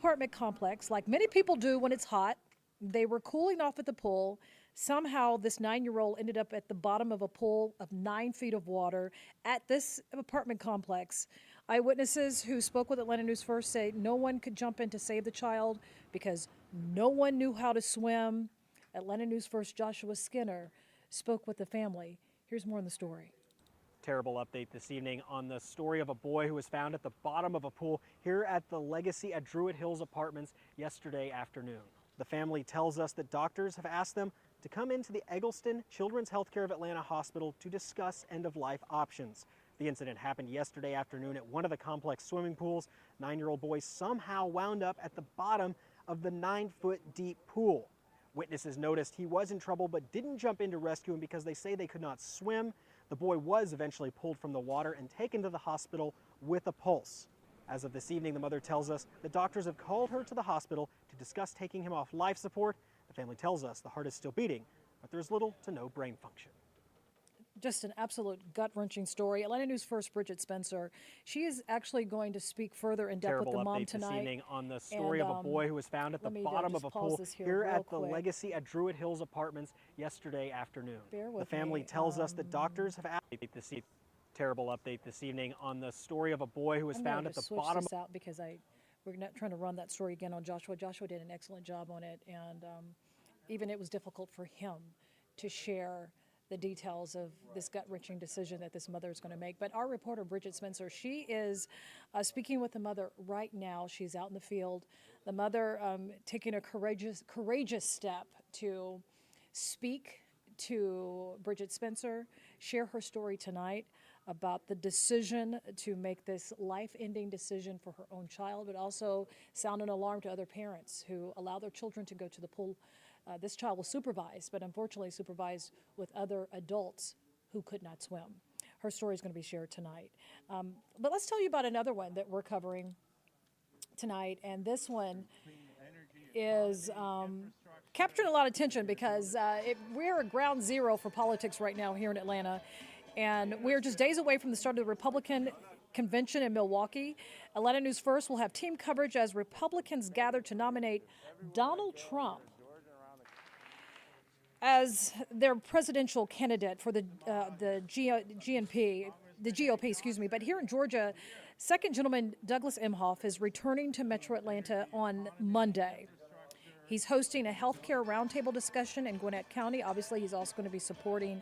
apartment complex, like many people do when it's hot. They were cooling off at the pool. Somehow this 9-year-old ended up at the bottom of a pool of 9 feet of water at this apartment complex. Eyewitnesses who spoke with Atlanta News First say no one could jump in to save the child because no one knew how to swim. Atlanta News First Joshua Skinner spoke with the family. Here's more in the story. Terrible update this evening on the story of a boy who was found at the bottom of a pool here at the Legacy at Druid Hills Apartments yesterday afternoon. The family tells us that doctors have asked them to come into the Eggleston Children's Healthcare of Atlanta Hospital to discuss end-of-life options. The incident happened yesterday afternoon at one of the complex swimming pools. 9-year-old boy somehow wound up at the bottom of the 9-foot deep pool. Witnesses noticed he was in trouble but didn't jump in to rescue him because they say they could not swim. The boy was eventually pulled from the water and taken to the hospital with a pulse. As of this evening, the mother tells us the doctors have called her to the hospital to discuss taking him off life support. The family tells us the heart is still beating, but there's little to no brain function. Just an absolute gut-wrenching story. Atlanta News First Bridget Spencer, she is actually going to speak further in depth with the mom tonight. Terrible update this evening on the story of a boy who was found at the bottom of a pool here at the Legacy at Druid Hills Apartments yesterday aftonoon. The family tells us that doctors have asked this terrible update this evening on the story of a boy who was found at the bottom. This out because we're not trying to run that story again on Joshua. Joshua did an excellent job on it, and even it was difficult for him to share the details of this gut-wrenching decision that this mother is going to make. But our reporter, Bridget Spencer, she is speaking with the mother right now. She's out in the field. The mother taking a courageous step to speak to Bridget Spencer, share her story tonight about the decision to make this life-ending decision for her own child, but also sound an alarm to other parents who allow their children to go to the pool. This child was supervised, but unfortunately supervised with other adults who could not swim. Her story is going to be shared tonight. But let's tell you about another one that we're covering tonight, and this one is capturing a lot of attention because we're at ground zero for politics right now here in Atlanta, and we're just days away from the start of the Republican convention in Milwaukee. Atlanta News First will have team coverage as Republicans gather to nominate Donald Trump as their presidential candidate for the GOP, excuse me. But here in Georgia, Second Gentleman Douglas Emhoff is returning to Metro Atlanta on Monday. He's hosting a healthcare roundtable discussion in Gwinnett County. Obviously, he's also going to be supporting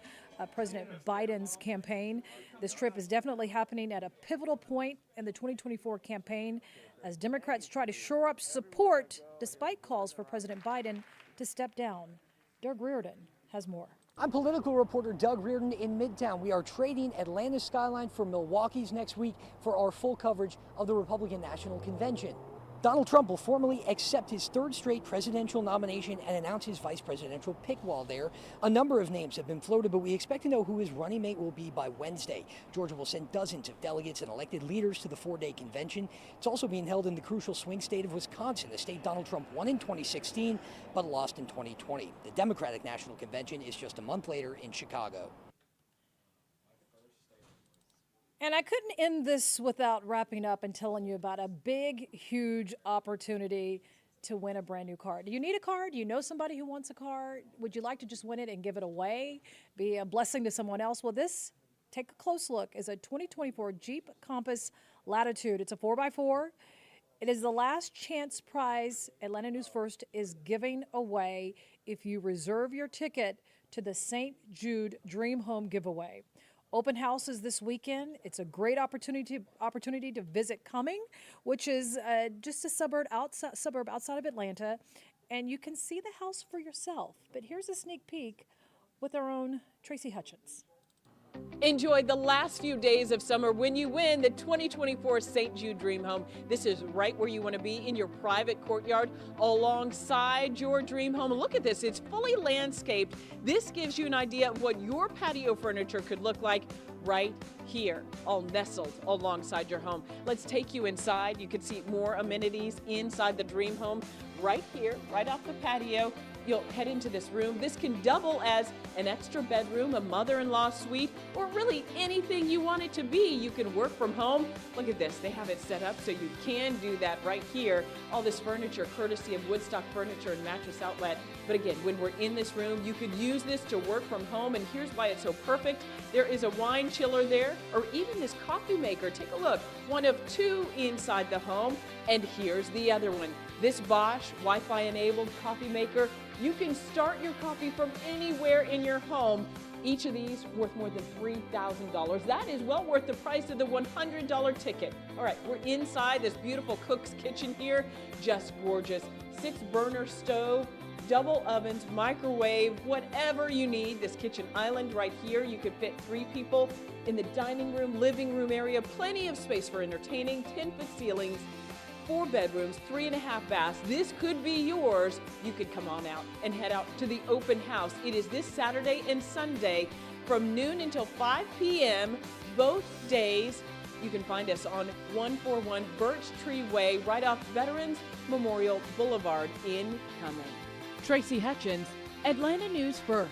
President Biden's campaign. This trip is definitely happening at a pivotal point in the 2024 campaign as Democrats try to shore up support despite calls for President Biden to step down. Doug Reardon has more. I'm political reporter Doug Reardon in Midtown. We are trading Atlanta's skyline for Milwaukee's next week for our full coverage of the Republican National Convention. Donald Trump will formally accept his third straight presidential nomination and announce his vice presidential pick while there. A number of names have been floated, but we expect to know who his running mate will be by Wednesday. Georgia will send dozens of delegates and elected leaders to the 4-day convention. It's also being held in the crucial swing state of Wisconsin, a state Donald Trump won in 2016 but lost in 2020. The Democratic National Convention is just a month later in Chicago. And I couldn't end this without wrapping up and telling you about a big, huge opportunity to win a brand new car. Do you need a car? Do you know somebody who wants a car? Would you like to just win it and give it away? Be a blessing to someone else? Well, this, take a close look, is a 2024 Jeep Compass Latitude. It's a 4x4. It is the last chance prize Atlanta News First is giving away if you reserve your ticket to the St. Jude Dream Home giveaway. Open houses this weekend. It's a great opportunity to visit Cumming, which is just a suburb outside of Atlanta, and you can see the house for yourself. But here's a sneak peek with our own Tracy Hutchins. Enjoy the last few days of summer when you win the 2024 St. Jude Dream Home. This is right where you want to be, in your private courtyard alongside your dream home. Look at this, it's fully landscaped. This gives you an idea of what your patio furniture could look like right here, all nestled alongside your home. Let's take you inside. You can see more amenities inside the dream home right here, right off the patio. You'll head into this room. This can double as an extra bedroom, a mother-in-law suite, or really anything you want it to be. You can work from home. Look at this. They have it set up so you can do that right here. All this furniture courtesy of Woodstock Furniture and Mattress Outlet. But again, when we're in this room, you could use this to work from home, and here's why it's so perfect. There is a wine chiller there, or even this coffee maker. Take a look. One of two inside the home, and here's the other one. This Bosch Wi-Fi enabled coffee maker, you can start your coffee from anywhere in your home. Each of these worth more than $3,000. That is well worth the price of the $100 ticket. All right, we're inside this beautiful cook's kitchen here. Just gorgeous. 6-burner stove, double ovens, microwave, whatever you need. This kitchen island right here, you could fit 3 people in the dining room, living room area. Plenty of space for entertaining, 10-foot ceilings, 4 bedrooms, 3.5 baths. This could be yours. You could come on out and head out to the open house. It is this Saturday and Sunday from noon until 5 p.m. both days. You can find us on 141 Birch Tree Way, right off Veterans Memorial Boulevard in Cumming. Tracy Hutchins, Atlanta News First.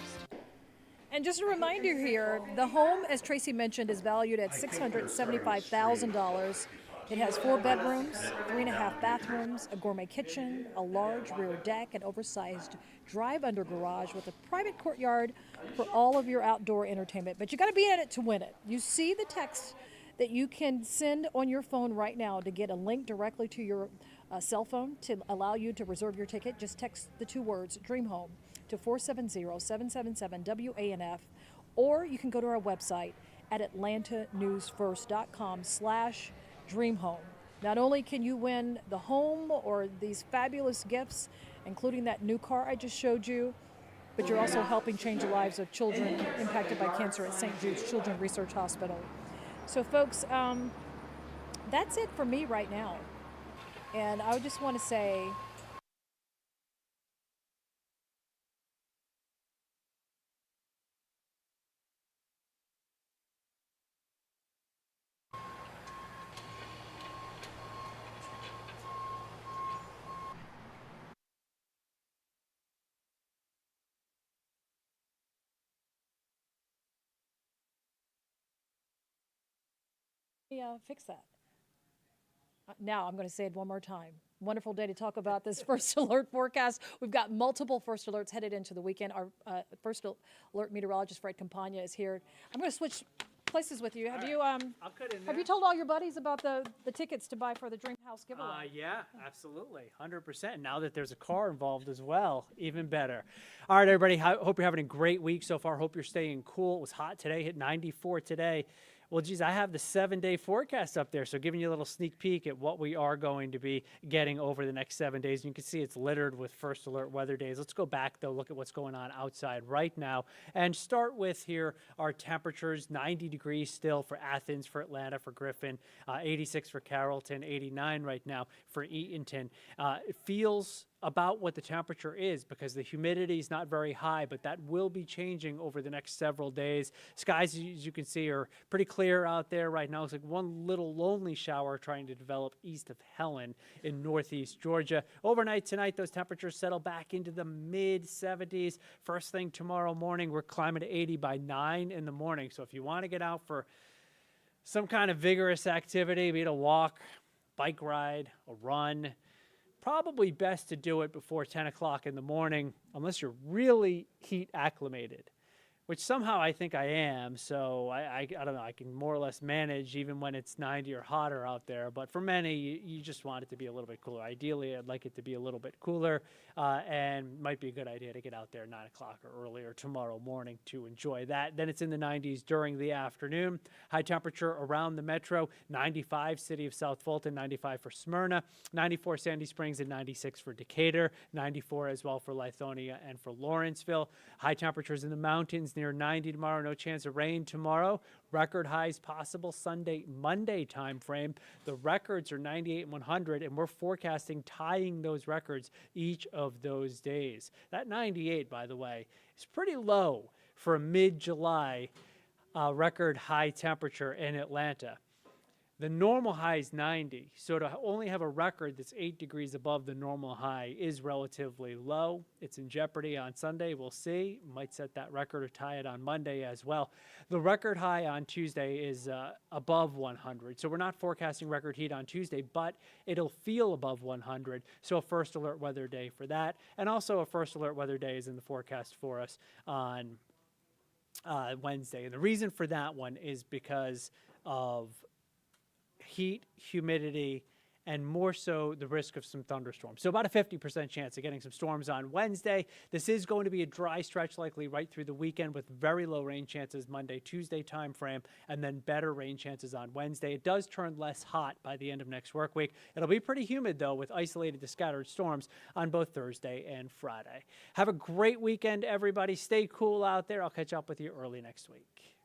And just a reminder here, the home, as Tracy mentioned, is valued at $675,000. It has 4 bedrooms, 3.5 bathrooms, a gourmet kitchen, a large rear deck, an oversized drive-under garage with a private courtyard for all of your outdoor entertainment. But you got to be in it to win it. You see the text that you can send on your phone right now to get a link directly to your cell phone to allow you to reserve your ticket. Just text the 2 words, Dream Home, to 470-777-WANF, or you can go to our website at atlantanewsfirst.com/Dream Home. Not only can you win the home or these fabulous gifts, including that new car I just showed you, but you're also helping change the lives of children impacted by cancer at St. Jude's Children's Research Hospital. So folks, that's it for me right now. And I just want to say, fix that. Now I'm going to say it one more time. Wonderful day to talk about this first alert forecast. We've got multiple first alerts headed into the weekend. Our first alert meteorologist Fred Campagna is here. I'm going to switch places with you. Have you I'll cut in there. have you told all your buddies about the tickets to buy for the Dream House giveaway? Yeah, absolutely, 100%. Now that there's a car involved as well, even better. All right, everybody, hope you're having a great week so far. Hope you're staying cool. It was hot today, hit 94 today. Well, geez, I have the 7-day forecast up there, so giving you a little sneak peek at what we are going to be getting over the next 7 days. You can see it's littered with first alert weather days. Let's go back, though, look at what's going on outside right now, and start with here our temperatures. 90 degrees still for Athens, for Atlanta, for Griffin, 86 for Carrollton, 89 right now for Eatonton. It feels about what the temperature is because the humidity is not very high, but that will be changing over the next several days. Skies, as you can see, are pretty clear out there right now. It's like one little lonely shower trying to develop east of Helen in northeast Georgia. Overnight tonight, those temperatures settle back into the mid-70s. First thing tomorrow morning, we're climbing to 80 by 9 in the morning. So if you want to get out for some kind of vigorous activity, be it a walk, bike ride, a run, probably best to do it before 10 o'clock in the morning, unless you're really heat acclimated, which somehow I think I am. So I don't know, I can more or less manage even when it's 90 or hotter out there. But for many, you just want it to be a little bit cooler. Ideally, I'd like it to be a little bit cooler, and might be a good idea to get out there 9 o'clock or earlier tomorrow morning to enjoy that. Then it's in the 90s during the afternoon. High temperature around the metro, 95 city of South Fulton, 95 for Smyrna, 94 Sandy Springs, and 96 for Decatur, 94 as well for Lithonia and for Lawrenceville. High temperatures in the mountains near 90 tomorrow, no chance of rain tomorrow. Record highs possible Sunday, Monday time frame. The records are 98 and 100, and we're forecasting tying those records each of those days. That 98, by the way, is pretty low for a mid-July record high temperature in Atlanta. The normal high is 90, so to only have a record that's 8 degrees above the normal high is relatively low. It's in jeopardy on Sunday. We'll see. Might set that record or tie it on Monday as well. The record high on Tuesday is above 100, so we're not forecasting record heat on Tuesday, but it'll feel above 100, so a first alert weather day for that. And also a first alert weather day is in the forecast for us on Wednesday. And the reason for that one is because of heat, humidity, and more so the risk of some thunderstorms. So about a 50% chance of getting some storms on Wednesday. This is going to be a dry stretch likely right through the weekend with very low rain chances Monday, Tuesday timeframe, and then better rain chances on Wednesday. It does turn less hot by the end of next work week. It'll be pretty humid though with isolated to scattered storms on both Thursday and Friday. Have a great weekend, everybody. Stay cool out there. I'll catch up with you early next week.